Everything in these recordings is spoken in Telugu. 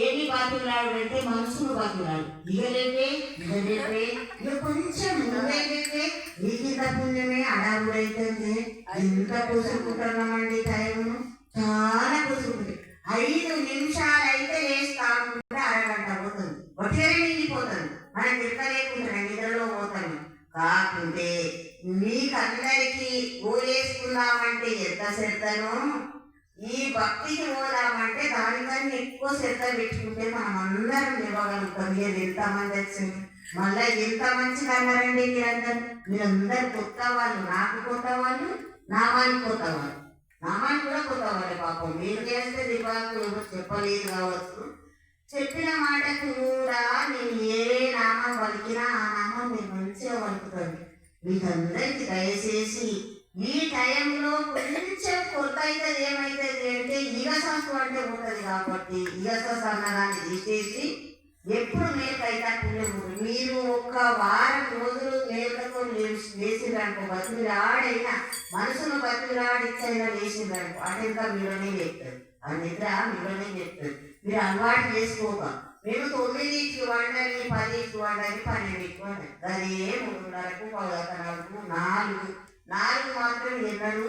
ఏమి బతుకులాడు అంటే మనసును బతుకులాడు. ఇగలేపే ఇక కొంచెం నువ్వేపే నీకింత పుణ్యమే అడావుడైతే ఎంత కూసుకుంటున్నామండి. టైము చాలా కూసుకుంటుంది. 5 నిమిషాలు అయితే లేస్తామంటే అరగంట పోతుంది, ఒట్టిగానే నిండిపోతుంది. మనం తిరగలేకుండా నిద్రలో పోతాము. కాకుంటే మీకందరికీ ఊరేసుకుందామంటే ఎంత శ్రద్ధనో, ఈ భక్తికి పోదామంటే దానికన్నా ఎక్కువ శ్రద్ధ పెట్టుకుంటే మనం అందరం ఇవ్వగలుగుతాం. ఎంతమంది వచ్చింది, మళ్ళీ ఎంత మంచిగా అన్నారండి మీరందరూ కొత్త వాళ్ళు, నాకు కొత్త వాళ్ళు, నామానికి కొత్త వాళ్ళు. నామానికి కూడా కొత్త వాళ్ళే. పాపం మీరు చేస్తే దివాకు చెప్పలేదు కావచ్చు. చెప్పిన మాటకు కూడా నేను ఏ నామం పలికినా ఆ నామం మీరు మంచిగా పలుకుతుంది. మీకందరికీ దయచేసి ఈ టైంలో కొంచెం కొత్త అవుతుంది. ఏమవుతుంది అంటే ఇగసస్సు అంటే ఉంటుంది కాబట్టి ఇగసస్ అన్నదాన్ని తీసేసి ఎప్పుడు మేలుకైతే పుణ్యం. మీరు ఒక వారం రోజులు మేలుకతో వేసిండ్రనుకో, బతుకులాడైనా మనసును బతుకులాడిచ్చైనా వేసిండ్రనుకో, అటెంతా మీలోనే చెప్తుంది. ఆ నిద్ర మీలోనే చెప్తుంది. మీరు అలవాటు చేసుకోక మేము 9కి వండని, 10కి వండని, 12కి వండని, అదే 3:30కు 4 మాత్రం ఎన్నడూ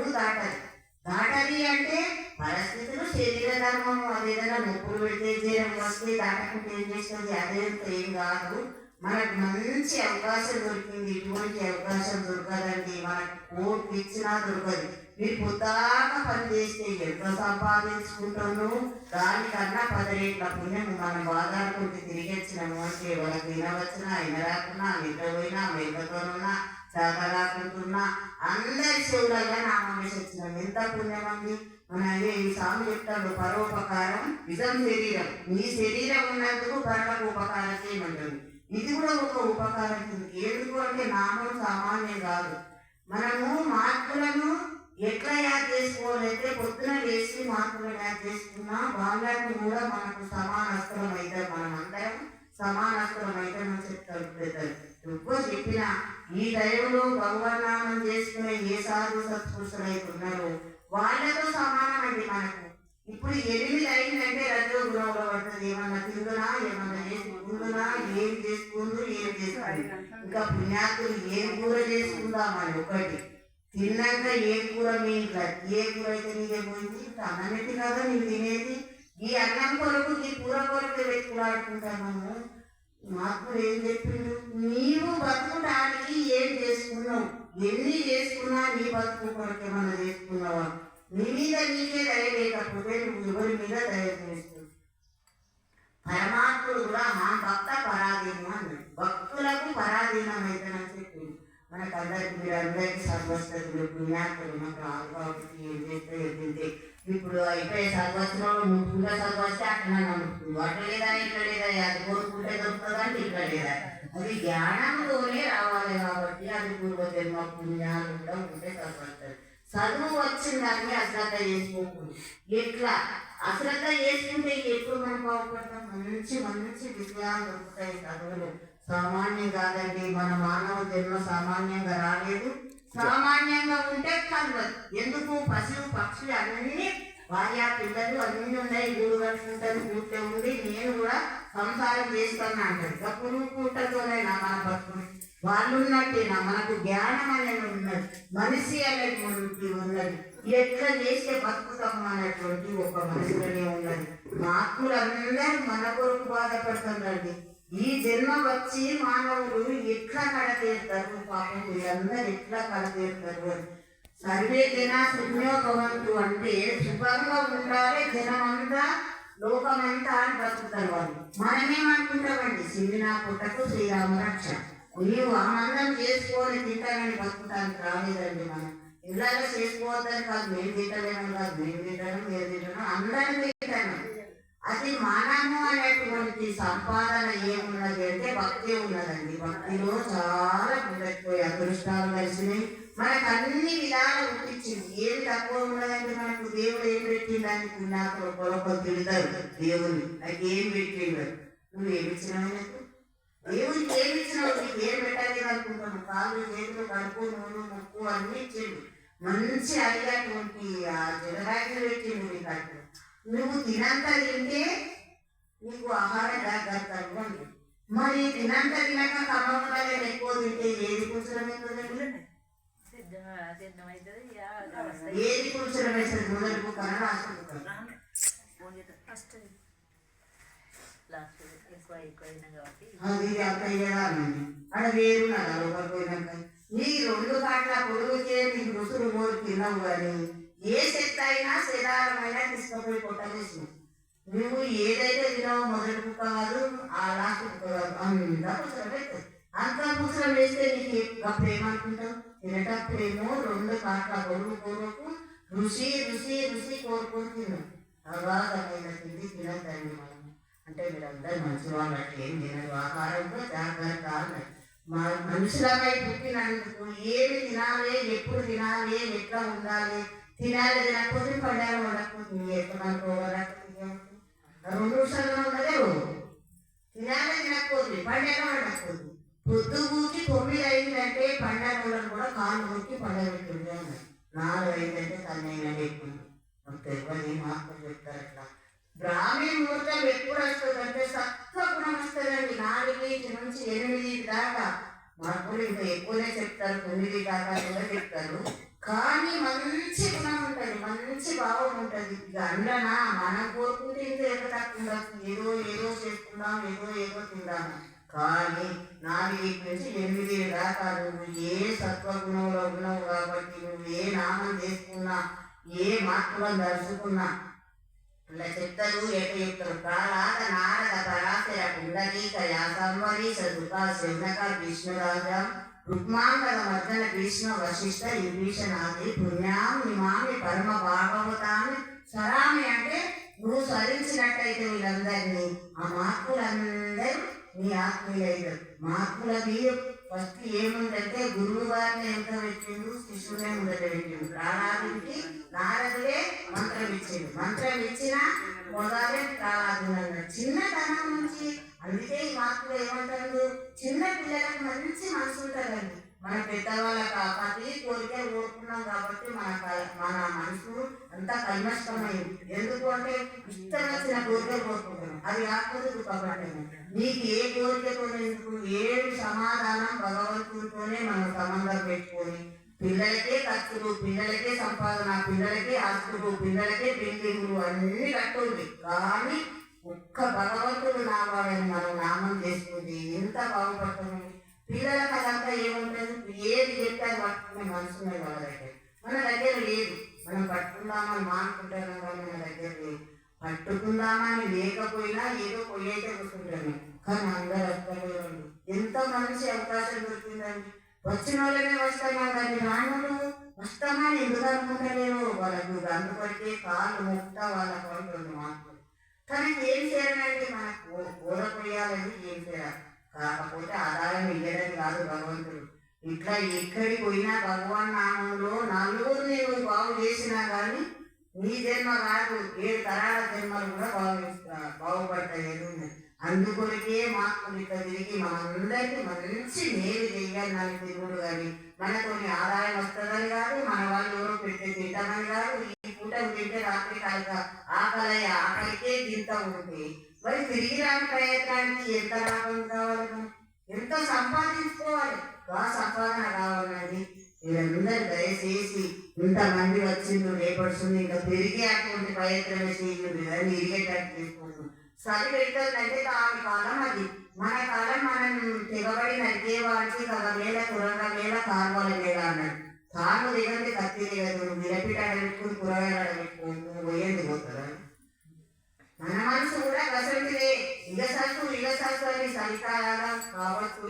దాటది అంటే పరిస్థితులు, శరీర ధర్మము. అదేదైనా నొప్పులు పెడితే జ్వరం వస్తే దాటకుంటే ఏం చేస్తుంది, అదేంతో ఏం కాదు. మనకు మంచి అవకాశం దొరికింది. ఇటువంటి అవకాశం దొరకదండి, మనకు కోర్టు ఇచ్చినా దొరకదు. మీరు పొద్దాక పని చేస్తే ఎంత సంపాదించుకుంటాను, దానికన్నా 10 రెట్ల పుణ్యం. మనం బాధాడుకుంటే తిరిగి వచ్చినాము అంటే వాళ్ళకి వినవచ్చునా, వినరాకున్నా, నిద్రపోయినా, మెల్లతోనున్నా, చదవకుంటున్నా అందరి చెవులలో నామం వేసి వచ్చినాం. ఎంత పుణ్యం అండి. మన ఈ స్వామి చెప్తాడు, పరోపకారం నిజం శరీరం. నీ శరీరం ఉన్నందుకు పరులకు ఉపకారం చేయమంటుంది. ఇది కూడా ఒక ఉపకారం. ఎందుకు అంటే నామం సామాన్యం కాదు. మనము మార్పులను ఎట్లా యాద్ చేసుకోవాలంటే పొద్దున వేసి మార్పులను యాద్ చేసుకున్నా వాళ్ళకు కూడా మనకు సమానస్త్రం అవుతారు. మనం అందరం సమానస్త్రం అవుతామని చెప్తారు పెద్దలు. ఎక్కువ చెప్పిన ఈ టైంలో భగవన్నామం చేసుకునే ఏ సాధు సత్పురుషులు అయితే ఉన్నారో వాళ్ళతో సమానం అండి. మనకు ఇప్పుడు 8 అయిందంటే రజో గుణంలో పడుతుంది. ఏమన్నా తిందునా, ఏమన్నా చేసుకుందునా, ఏం చేసుకుందు, ఏం చేసుకోండి. ఇంకా పుణ్యాతులు ఏం కూర చేసుకుందామని ఒకటి తిన్నాక ఏ కూర మీ ఇంట్లో ఏ కూర అయితే నీకే పోయింది, అన్నం పెట్టి కదా నీకు తినేది. ఈ అన్నం కొరకు ఈ కూర కొరకు వెతుకులాడుకుంటాము. మహాత్ముడు ఏం చెప్పిండు, నీవు బతుకుటానికి ఏం చేసుకున్నావు, ఎన్ని చేసుకున్నా నీ బతుకు కొరకు ఏమన్నా చేసుకున్నావా? నీ మీద నీకే దయ లేకపోతే నువ్వు ఎవరి మీద దయ చేస్తుంది. పరమాత్ముడు కూడా మా భక్త పరాధీనం అన్నాడు. భక్తులకు పరాధీనం అయితేనని చెప్పింది. మనకు అందరికి మీరు అందరికీ సర్వస్థతులు పుణ్యాత్తులు నాకు రాదు కాబట్టి ఏం చేస్తే ఎదింటే ఇప్పుడు అయిపోయే సర్వస్వం నువ్వుగా సర్వస్తే అట్లా నమ్ముతుంది. అట్లా లేదా ఇట్లా లేదా, అది కోరుకుంటే దొరుకుతుంది అంటే ఇట్లా లేదా. అది జ్ఞానంలోనే రావాలి కాబట్టి అది పూర్వజన్మ పుణ్యాలు కూడా ఉంటే సర్వస్తుంది. చదువు వచ్చిన దాన్ని అశ్రద్ధ చేసుకోకూడదు. ఎట్లా అశ్రద్ధ చేసుకుంటే ఎప్పుడు మనం బాగుపడతాం? మంచి మంచి విషయాలు దొరుకుతాయి. చదువులు సామాన్యం కాదండి. మన మానవ జన్మ సామాన్యంగా రాలేదు. సామాన్యంగా ఉంటే కలవదు. ఎందుకు? పశువు పక్షులు అన్నీ భార్య పిల్లలు అన్నీ ఉన్నాయి. గూడు కట్టుకుంటాను, కూర్చో ఉంది. నేను కూడా సంసారం చేస్తాను అంటాడు. అప్పుడు కూటతోనైనా మన బతుకుని వాళ్ళు ఉన్నట్టేనా? మనకు జ్ఞానం అనేది ఉన్నది, మనిషి అనేటువంటి ఉన్నది. ఎట్లా చేస్తే బతుకుతాము అనేటువంటి ఒక మనసులోనే ఉన్నది. ఆత్మలందరూ మన కొరకు బాధపడుతుందండి. ఈ జన్మ వచ్చి మానవులు ఎట్లా కడతీరుతారు? పాపం వీళ్ళందరూ ఎట్లా కడతీరుతారు అని. సర్వే జన సుఖంగా భవంతు అంటే సుఖంగా ఉండాలి జనమంతా, లోకమంతా అని బతుకుతారు వాళ్ళు. మనమేమనుకుంటామండి, సింగినా పుట్టకు శ్రీరామ రక్ష. నీవు ఆనందం చేసుకొని తింటానని బతుకుతానికి రాలేదండి. మనం ఇళ్ళలో చేసుకోవద్దని కాదు, మేము తింటలేమని కాదు, మేము తింటాను, మీరు తింటాను, అందరం తింటాను. అది మానము అనేటువంటి సంపాదన ఏమున్నది అంటే భక్తి ఉన్నదండి. భక్తిలో చాలా ఎక్కువ అదృష్టాలు కలిసినాయి. మనకు అన్ని విధాలు ఉట్టించింది. ఏమి తక్కువ ఉన్నదంటే మనకు దేవుడు ఏం పెట్టిందని నాకు ఒకరొకరు తిడతారు. దేవుని అది ఏం పెట్టిండు, నువ్వు ఏమిచ్చినావు? దేవుడికి ఏమి ఇచ్చినావు? నీకు ఏం పెట్టలేదు అనుకుంటాను. కాళ్ళు చేతులు కడుపు నూనె ముక్కు అన్ని ఇచ్చిండు. మంచి అడిగేటువంటి ఆ జలరాజ్యం పెట్టిండు. నీకు అట్లా నువ్వు తినంత తింటే నీకు ఆహార జాగ్రత్తలు అంటారు. మరి తినంత తినక కమ్మకుండా ఎక్కువ తింటే ఏది కూర్చోమైతుంది? ఏది కూర్చోమైతుంది? మొదలు కన్నా రాసుకుంటారు. అది అక్కయ్యదానండి అక్కడ వేరున్నదా లోపలికి పోయినాక నీ 2 కాట్ల పొడుగుకే నీకు రుసులు మోరు తిన్నావు కానీ ఏ చెత్త అయినా శరీరమైనా తీసుకుపోయి కొట్టలేసినావు. నువ్వు ఏదైతే తినావో మొదటి కుక్క కాదు, ఆ లాస్ట్ కుక్క కాదు, అంతా పుసరం పెడతావు. అంత పుసరం వేస్తే నీకు అప్పుడు ఏమనుకుంటావు? తినేటప్పుడేమో 2 కాట్ల పొడుగు కూరకు రుచి రుచి రుచి కోరుకొని తిన్నావు. అగాధమైన తిండి తినద్దండి మనం. అంటే మీరందరూ మంచి వాళ్ళకి ఏం తినరు, ఆహారంలో జాగ్రత్త అన్నారు. మనుషులపై పుట్టినందుకు ఏమి తినాలి, ఎప్పుడు తినాలి, ఎట్లా ఉండాలి, తినాలి తినకపోతే పండుగ ఉండకపోతుంది. ఎక్కడనుకోవాలి 2 నిమిషాల్లో ఉన్నదే తినాలి తినకపోతుంది, పండుగ ఉండకపోతుంది. పొద్దు కూర్చి 9 అయిందంటే పండుగ కూడా కాళ్ళు కూర్చి పండుగ పెట్టుకుంటే ఉన్నాయి. 4 అయిందంటే తన్నైనా ఎక్కుంది. తెలియదు మాకు చెప్తారు అట్లా. బ్రాహ్మీ ముహూర్తం ఎప్పుడు వస్తుంది అంటే సత్వగుణం వస్తుందండి. 4 నుంచి 8 దాకా మాకు ఇంకా ఎక్కువనే చెప్తారు, 9 దాకా కూడా చెప్తారు. కానీ మంచి గుణం ఉంటుంది, మంచి భావం ఉంటుంది. ఇక అండనా మనం కోరుకుంటే ఇంకా ఎక్కడ తక్కువ ఏదో ఏదో చేసుకుందాం, ఏదో ఏదో తిందాము. కానీ 4 నుంచి 8 దాకా నువ్వు ఏ సత్వగుణంలో ఉన్నావు కాబట్టి నువ్వు ఏ నామం చేసుకున్నా, ఏ మార్పులను దర్శకున్నా ఇలా చెప్తారు. ఎట్లా చెప్తారు? ప్రహ్లాద నారద పరాశర పుండరీక యాసంవరీశ సుఖ శౌనక విష్ణురాజ రుక్మాంగద మర్దన భీష్మ వశిష్ఠ విభీషణాది పుణ్యాం నిమామి పరమ భాగవతాన్ని స్వరామి. అంటే నువ్వు స్మరించినట్టయితే వీళ్ళందరినీ ఆ మార్పులందరూ నీ ఆత్మీయులైతారు. మార్పులకి ఫస్ట్ ఏముందంటే గురువు గారిని ఎంత పెట్టిండు, శిష్యునే ముందట పెట్టిండు. ప్రహ్లాదుడికి నారదుడే మంత్రం ఇచ్చిండు. మంత్రం ఇచ్చిన మొదలే ప్రహ్లాదుడు అన్నాడు చిన్నతనం నుంచి. అందుకే ఈ మార్పులు ఏమంటారు, చిన్న పిల్లలకు మంచి మనసు ఉంటుందండి. మన పెద్దవాళ్ళకి ప్రతి కోరిక కోరుకున్నాం కాబట్టి మన మనసు అంతా కల్మష్టమైంది. ఎందుకు అంటే ఇష్టం వచ్చిన కోరిక కోరుకుంటాం, అది కాకపోతే దుఃఖపడ్డాము. నీకు ఏ కోరిక కోరేందుకు ఏడు సమాధానం భగవంతుడితోనే మనం సంబంధం పెట్టుకొని పిల్లలకే ఖర్చులు, పిల్లలకే సంపాదన, పిల్లలకే ఆస్తులు, పిల్లలకే బిల్డింగ్లు అన్ని కట్టుంది. కానీ ఒక్క భగవంతుడు నామాలని మనం నామం చేసుకుంటే ఎంత బాగుపడుతుంది. పిల్లలకు అదంతా ఏముంటుంది, ఏది చెప్తే అది పట్టుకునే మనసు ఉన్నది వాళ్ళ దగ్గర. మన దగ్గర లేదు. మనం పట్టుకుందామని మానుకుంటున్నాం కానీ మన దగ్గర లేదు. పట్టుకుందామని లేకపోయినా ఏదో పొయ్యైతే కూర్చుంటాను. కానీ అందరూ వస్తలేరు. ఎంత మంచి అవకాశం దొరికిందండి. వచ్చిన వాళ్ళనే వస్తున్నాం కానీ రాను వస్తామని ఎందుకు అనుకుంటలేరు. వాళ్ళకు అందుపడితే కాళ్ళు ముక్తా వాళ్ళ పడుతుంది మాకు. కానీ ఏం చేయాలంటే మనకు కూరపోయాలని ఏం చేయాలి. కాకపోతే ఆదాయం ఇయ్యడం కాదు భగవంతుడు. ఇట్లా ఎక్కడికి పోయినా భగవాన్ నామంలో నలుగురిని నువ్వు బాగు చేసినా కానీ నీ జన్మ కాదు 7 తరాల జన్మలు కూడా బాగుపడతాయి. అందుకొరికే మాకు ఇట్లా తిరిగి మనందరికీ మంచి మేలు చెయ్యాలని తిరుగుడు కానీ మనతోని ఆదాయం వస్తుందని కాదు, మన వాళ్ళు ఎవరో పెట్టే తింటామని కాదు. ఈ పూట తింటే రాత్రి ఆకలికే తింటా ఉంటే మరి తిరిగి రాని ప్రయత్నానికి ఎంత లాభం కావాలి, ఎంత సంపాదించుకోవాలి. సంపాదన కావాలండి. మీరందరూ దయచేసి ఇంతమంది వచ్చిండు, రేపడుతుంది ఇంకా పెరిగే అటువంటి ప్రయత్నం చేయండి. దాన్ని ఇరిగేటట్టు చేసుకుంటున్నాం. చలి పెట్టాలంటే దాని కాలం అది. మన కాలం మనం తెగబడి నరికే వాడికి 1 వేల 2 వేల కాలువల వేల అన్నాడు. కాళ్ళు దిగండి కత్తి దిగదు. మిరపిట పెట్టుకుని కూరగాయలు పెట్టుకుని పోయేది పోతారా? మన మనసు కూడా గసంటిదే. ఇగసత్తు అని చలికాలం కావచ్చు,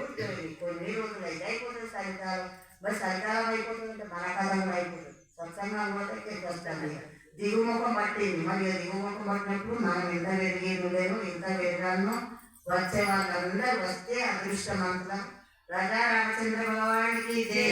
కొన్ని రోజులు అయితే అయిపోతుంది చలికాలం. మరి చలికాలం అయిపోతుందంటే మన కాలం కూడా అయిపోతుంది. స్వచ్ఛంగా పోతే వస్తుంది. దిగుముఖం పట్టింది. మరి దిగుముఖం పట్టినప్పుడు మనం ఎంత పెరిగేది లేను, ఎంత పెరగాలను. వచ్చే వాళ్ళందరూ వస్తే అదృష్టవంతులం. రాజా రామచంద్ర భగవానికి జై.